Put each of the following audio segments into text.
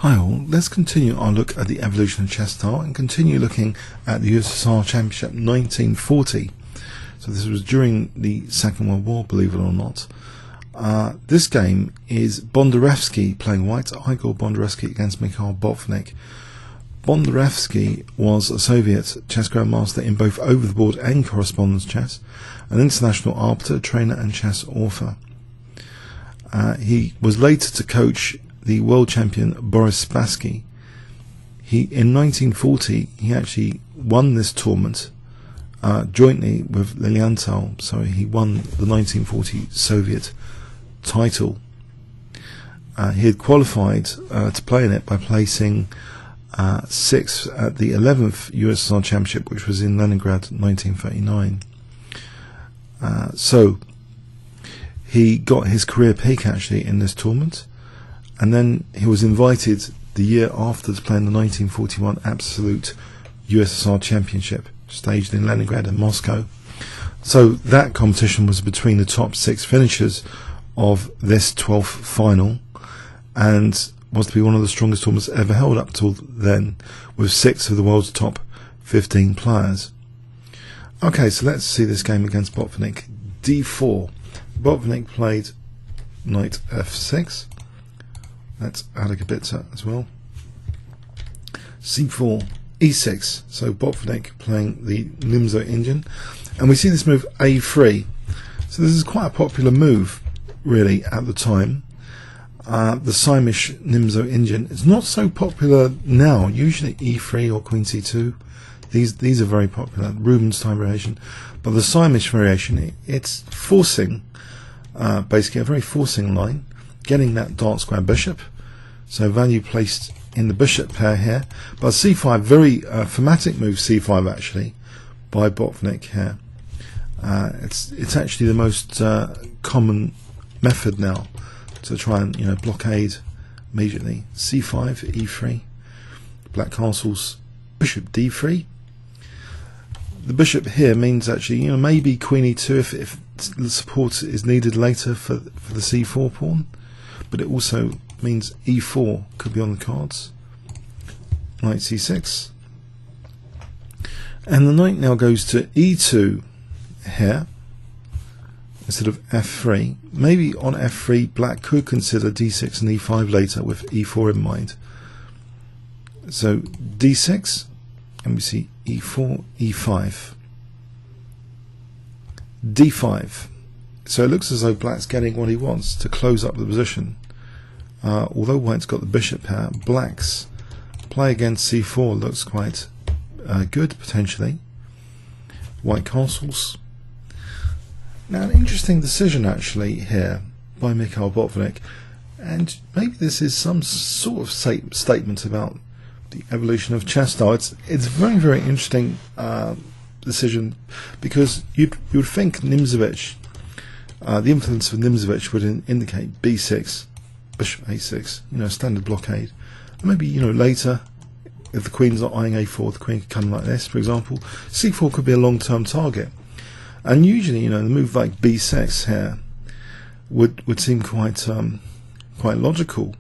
Hi all, let's continue our look at the evolution of chess style and continue looking at the USSR Championship 1940. So this was during the Second World War, believe it or not. This game is Bondarevsky playing white, Igor Bondarevsky against Mikhail Botvinnik. Bondarevsky was a Soviet chess grandmaster in both over-the-board and correspondence chess, an international arbiter, trainer and chess author. He was later to coach the world champion Boris Spassky. In 1940 he actually won this tournament jointly with Leningrad, so he won the 1940 Soviet title. He had qualified to play in it by placing 6th at the 11th USSR Championship, which was in Leningrad 1939. So he got his career peak actually in this tournament, and then he was invited the year after to play in the 1941 Absolute USSR Championship, staged in Leningrad and Moscow. So that competition was between the top 6 finishers of this 12th final, and was to be one of the strongest tournaments ever held up till then, with 6 of the world's top 15 players. Okay, so let's see this game against Botvinnik. d4. Botvinnik played knight f6. Let's add a gabitza as well. c4, e6. So Botvinnik playing the Nimzo Indian, and we see this move a3. So this is quite a popular move, really, at the time. The Simish Nimzo Indian is not so popular now. Usually e3 or queen c2. These are very popular. Rubinstein variation, but the Simish variation, it's forcing, basically a very forcing line, getting that dark square bishop. So value placed in the bishop pair here. But c5, very thematic move c5 actually by Botvinnik here. It's actually the most common method now to try and blockade immediately. c5, e3, black castles, bishop d3. The bishop here means actually maybe queen e2 if the support is needed later for the c4 pawn, but it also means e4 could be on the cards. Knight c6, and the knight now goes to e2 here instead of f3. Maybe on f3 black could consider d6 and e5 later with e4 in mind. So d6, and we see e4, e5, d5. So it looks as though black's getting what he wants to close up the position. Although white's got the bishop pair, black's play against c4 looks quite good potentially. White castles. Now, an interesting decision actually here by Mikhail Botvinnik, and maybe this is some sort of statement about the evolution of chess style. It's a very, very interesting decision, because you would think Nimzovich, the influence of Nimzovich would indicate b6, bishop a6, standard blockade. And maybe later, if the queen's not eyeing a4, the queen could come like this, for example. c4 could be a long-term target, and usually the move like b6 here would seem quite logical.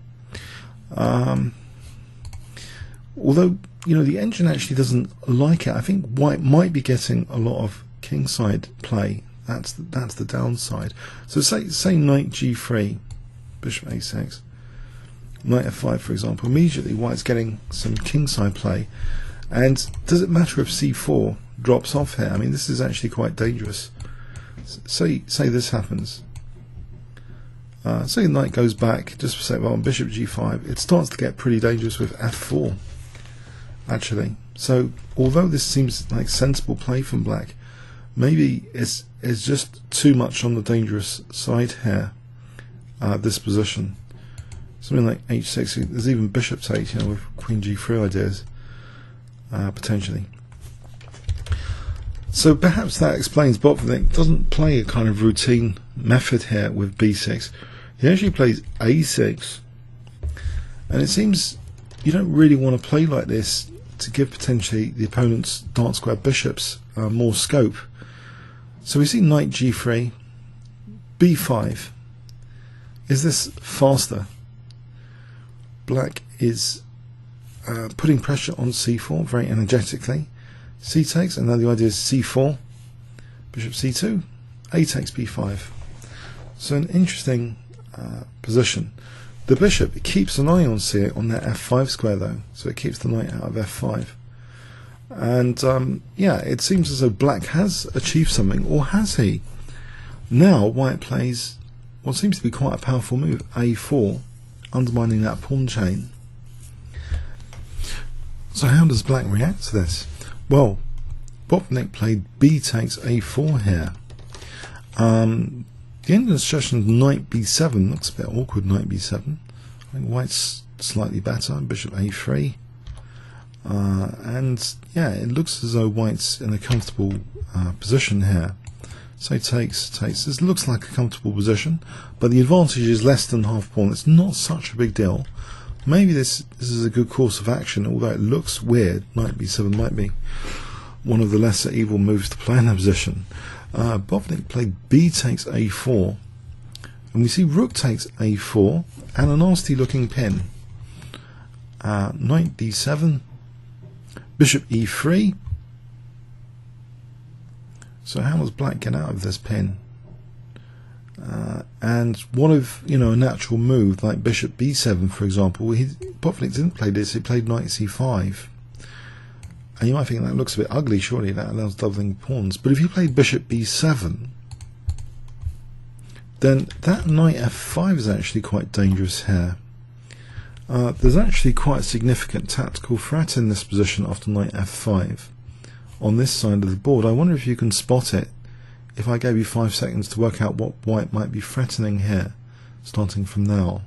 Although the engine actually doesn't like it. I think white might be getting a lot of kingside play. That's the downside. So say knight g3, bishop a6, knight f5 for example. Immediately white's getting some kingside play, and does it matter if c4 drops off here? I mean, this is actually quite dangerous. Say this happens. Say the knight goes back, just for sake of on bishop g5, it starts to get pretty dangerous with f4 actually. So although this seems like sensible play from black, maybe it's just too much on the dangerous side here, this position. Something like h6, there's even bishop takes, with queen g3 ideas, potentially. So perhaps that explains Botvinnik doesn't play a kind of routine method here with b6. He actually plays a6, and it seems you don't really want to play like this to give potentially the opponent's dark square bishops more scope. So we see knight g3, b5. Is this faster? black is putting pressure on c4 very energetically. C takes, and now the idea is c4, bishop c2, a takes b5. So an interesting position. The bishop keeps an eye on c on that f5 square though, so it keeps the knight out of f5. And yeah, it seems as though black has achieved something, or has he? Now white plays what seems to be quite a powerful move, a4, undermining that pawn chain. So how does black react to this? Well, Botvinnik played b takes a4 here. The end of the session, knight b7 looks a bit awkward. Knight b7. I think white's slightly better. Bishop a3, and yeah, it looks as though white's in a comfortable position here. So takes. This looks like a comfortable position, but the advantage is less than half pawn. It's not such a big deal. Maybe this is a good course of action, although it looks weird. Knight b7 might be one of the lesser evil moves to play in that position. Botvinnik played b takes a4, and we see rook takes a4 and a nasty looking pin. Knight d7, bishop e3. So how does black get out of this pin? And what if, a natural move like bishop b7, for example? Botvinnik didn't play this, he played knight c5. And you might think that looks a bit ugly, surely that allows doubling pawns. But if you played bishop b7, then that knight f5 is actually quite dangerous here. There's actually quite a significant tactical threat in this position after knight f5 on this side of the board. I wonder if you can spot it if I gave you 5 seconds to work out what white might be threatening here, starting from now.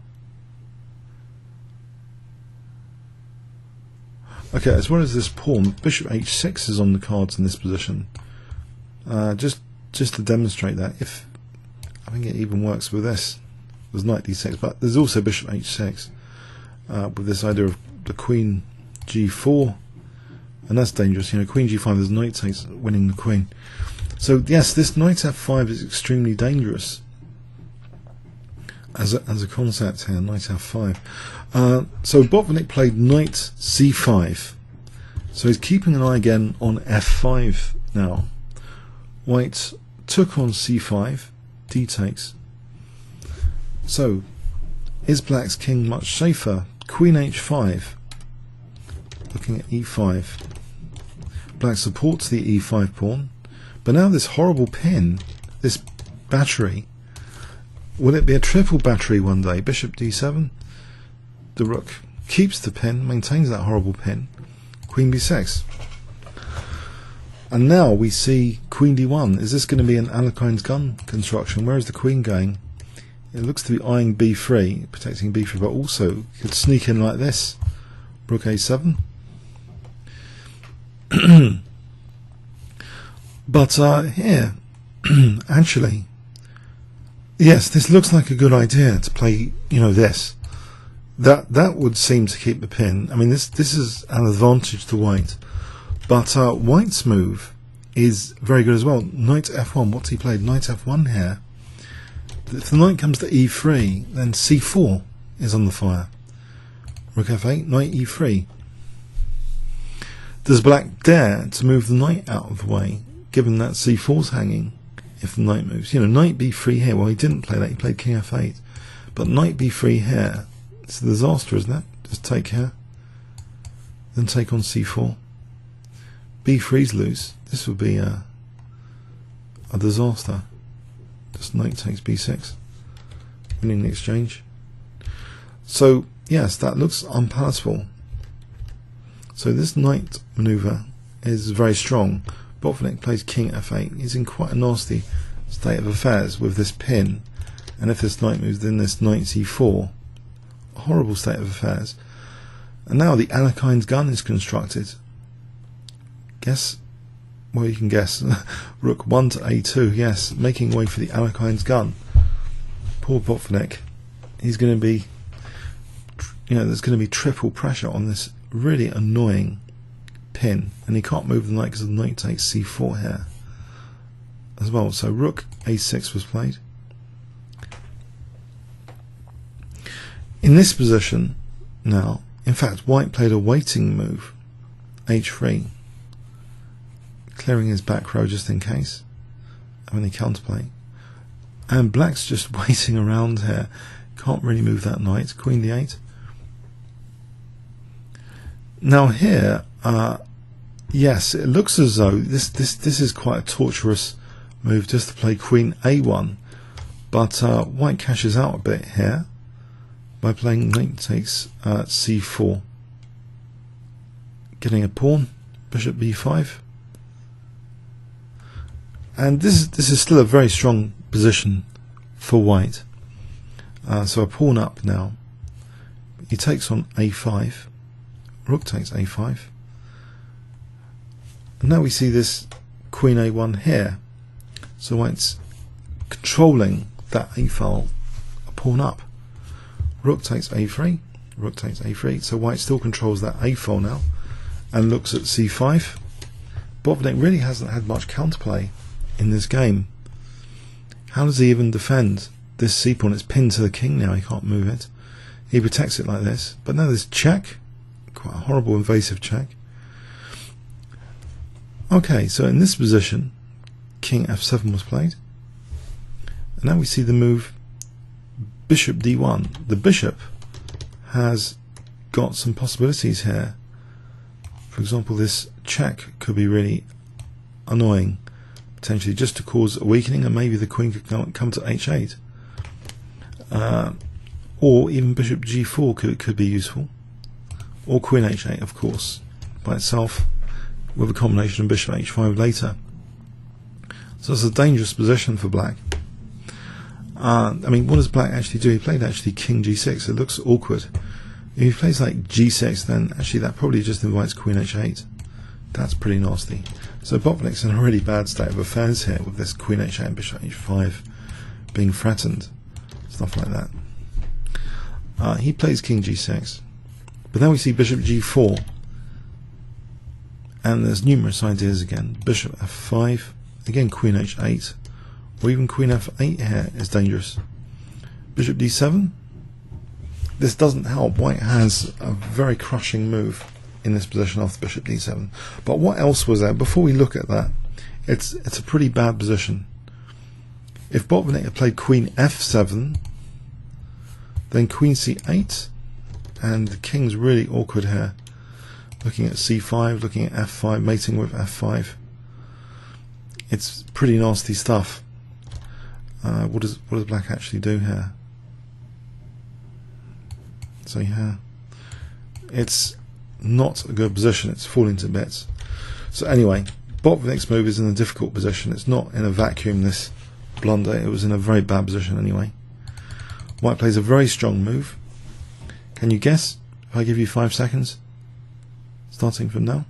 Okay, as well as this pawn, bishop h6 is on the cards in this position. Just to demonstrate that, if I think it even works with this, there's knight d6, but there's also bishop h6 with this idea of the queen g4, and that's dangerous. Queen g5, there's knight takes, winning the queen. So yes, this knight f5 is extremely dangerous as a concept here, knight f5. So Botvinnik played knight c5, so he's keeping an eye again on f5 now. White took on c5, d takes. So is black's king much safer? Queen h5, looking at e5. Black supports the e5 pawn, but now this horrible pin, this battery, will it be a triple battery one day? Bishop d7, the rook keeps the pin, maintains that horrible pin, queen b6. And now we see queen d1. Is this going to be an Alekhine's gun construction? Where is the queen going? It looks to be eyeing b3, protecting b3, but also could sneak in like this. Rook a7. But here, actually, yes, this looks like a good idea to play, this. That would seem to keep the pin. I mean, this is an advantage to white. But white's move is very good as well. Knight f1, what's he played? Knight f1 here. If the knight comes to e3, then c4 is on the fire. Rook f8, knight e3. Does black dare to move the knight out of the way, given that c4's hanging if the knight moves? Knight b3 here, well, he didn't play that, he played king f8. But knight b3 here, it's a disaster, isn't it? Just take here, then take on c4. b3's loose. This would be a disaster. Just knight takes b6, winning the exchange. So yes, that looks unpalatable. So this knight maneuver is very strong. Botvinnik plays king f8. He's in quite a nasty state of affairs with this pin, and if this knight moves, then this knight c4. A horrible state of affairs. And now the Alekhine's gun is constructed. Guess, well, you can guess. Rook 1 to a2, yes, making way for the Alekhine's gun. Poor Botvinnik. He's going to be, there's going to be triple pressure on this really annoying pin, and he can't move the knight because the knight takes c4 here as well. So rook a6 was played. In this position, now. In fact, white played a waiting move, h3, clearing his back row just in case of any counterplay. And black's just waiting around here. Can't really move that knight. Queen d8. Now here, yes, it looks as though this is quite a torturous move just to play Queen a1, but white cashes out a bit here by playing knight takes c4, getting a pawn, bishop b5, and this is still a very strong position for white. So a pawn up now. He takes on a5, rook takes a5, and now we see this Queen a1 here. So white's controlling that a file, a pawn up. Rook takes a3, rook takes a3. So white still controls that a file now, and looks at c5. Botvinnik really hasn't had much counterplay in this game. How does he even defend this c pawn? It's pinned to the king now. He can't move it. He protects it like this. But now there's check. Quite a horrible invasive check. Okay, so in this position, king f7 was played. And now we see the move bishop d1. The bishop has got some possibilities here. For example, this check could be really annoying, potentially just to cause a weakening, and maybe the queen could come to h8. Or even bishop g4 could be useful. Or queen h8, of course, by itself, with a combination of bishop h5 later. So it's a dangerous position for black. I mean, what does black actually do? He played actually king g6. It looks awkward. If he plays like g6, then actually that probably just invites queen h8. That's pretty nasty. So Botvinnik's in a really bad state of affairs here with this queen h8 and bishop h5 being threatened. Stuff like that. He plays king g6. But then we see bishop g4. And there's numerous ideas again. Bishop f5. Again queen h8. Or even queen f8 here is dangerous. Bishop d7. This doesn't help. White has a very crushing move in this position after bishop d7. But what else was there? Before we look at that, it's a pretty bad position. If Botvinnik had played queen f7, then queen c8, and the king's really awkward here. Looking at c5, looking at f5, mating with f5. It's pretty nasty stuff. What does black actually do here? So yeah, it's not a good position. It's falling to bits. So anyway, Botvinnik's move is in a difficult position. It's not in a vacuum, this blunder. It was in a very bad position anyway. White plays a very strong move. Can you guess if I give you 5 seconds? Starting from now.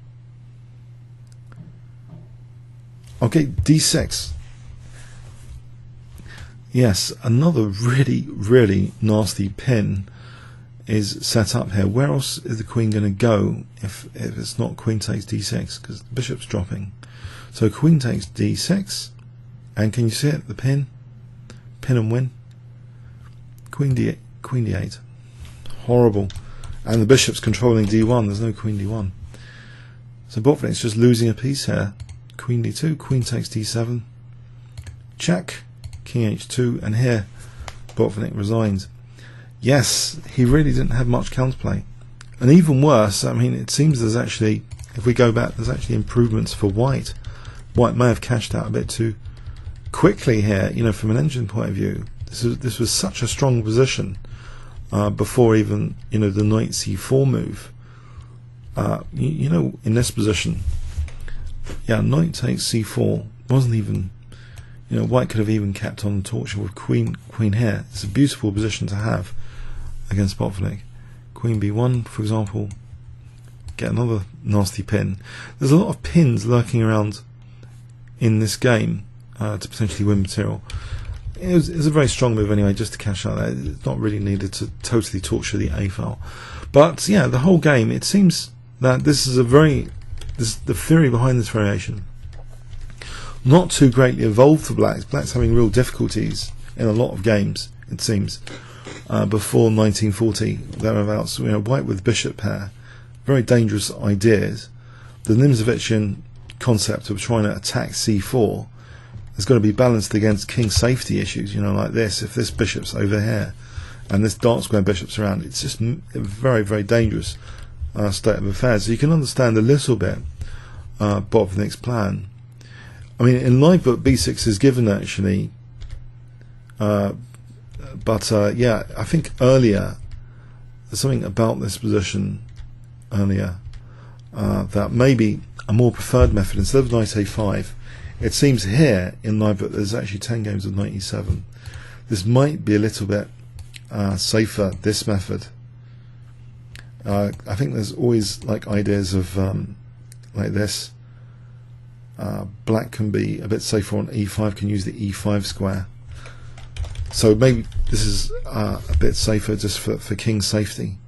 Okay, d6. Yes, another really nasty pin is set up here. Where else is the queen going to go if it's not queen takes d6? Because the bishop's dropping. So queen takes d6, and can you see it? The pin and win. Queen d8. Horrible. And the bishop's controlling d1. There's no queen d1. So Botvinnik's just losing a piece here. Queen d2, queen takes d7, check, king h2, and here Botvinnik resigns. Yes, he really didn't have much counterplay. And even worse, I mean, it seems there's actually, if we go back, there's actually improvements for white. White may have cashed out a bit too quickly here, you know, from an engine point of view. This was such a strong position before even, you know, the knight c4 move. You know, in this position, yeah, knight takes c4 wasn't even, you know, white could have even kept on the torture with queen here. It's a beautiful position to have against Botvinnik. Queen b1, for example, get another nasty pin. There's a lot of pins lurking around in this game to potentially win material. It was a very strong move anyway, just to cash out there. It's not really needed to totally torture the A file. But yeah, the whole game, it seems that this is the theory behind this variation, not too greatly evolved for blacks. Black's having real difficulties in a lot of games, it seems, before 1940, thereabouts. White with bishop pair, very dangerous ideas. The Nimzovichian concept of trying to attack c4 has got to be balanced against king safety issues, like this. If this bishop's over here and this dark square bishop's around, it's just a very, very dangerous state of affairs. So you can understand a little bit Botvinnik's plan. I mean, in live book b6 is given actually, but yeah, I think earlier there's something about this position earlier that maybe a more preferred method instead of knight a5. It seems here in live book there's actually 10 games of knight e7. This might be a little bit safer, this method. I think there's always like ideas of like this. Black can be a bit safer on e5, can use the e5 square. So maybe this is a bit safer just for king safety.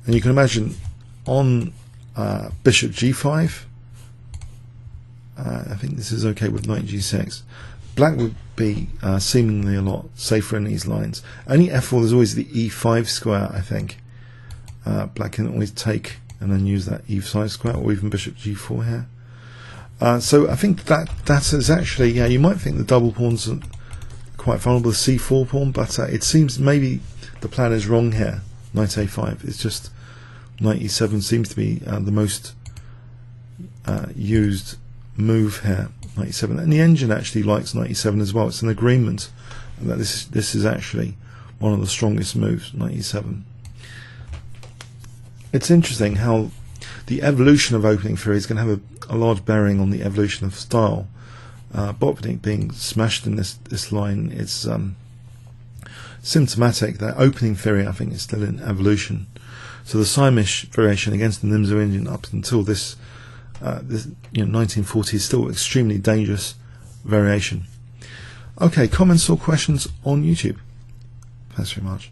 And you can imagine on bishop g5, I think this is okay with knight g6. Black would be seemingly a lot safer in these lines. Only f4, there's always the e5 square, I think. Black can always take and then use that e5 square, or even bishop g4 here. So I think that is actually, yeah, you might think the double pawns are quite vulnerable, the c4 pawn, but it seems maybe the plan is wrong here. Knight a5, it's just knight e7 seems to be the most used move here, knight e7, and the engine actually likes knight e7 as well. It's an agreement that this is actually one of the strongest moves, knight e7. It's interesting how the evolution of opening theory is going to have a large bearing on the evolution of style. Botvinnik being smashed in this line is symptomatic that opening theory, I think, is still in evolution. So the Simish variation against the Nimzo engine up until this 1940 is still extremely dangerous variation. Okay, comments or questions on YouTube? Thanks very much.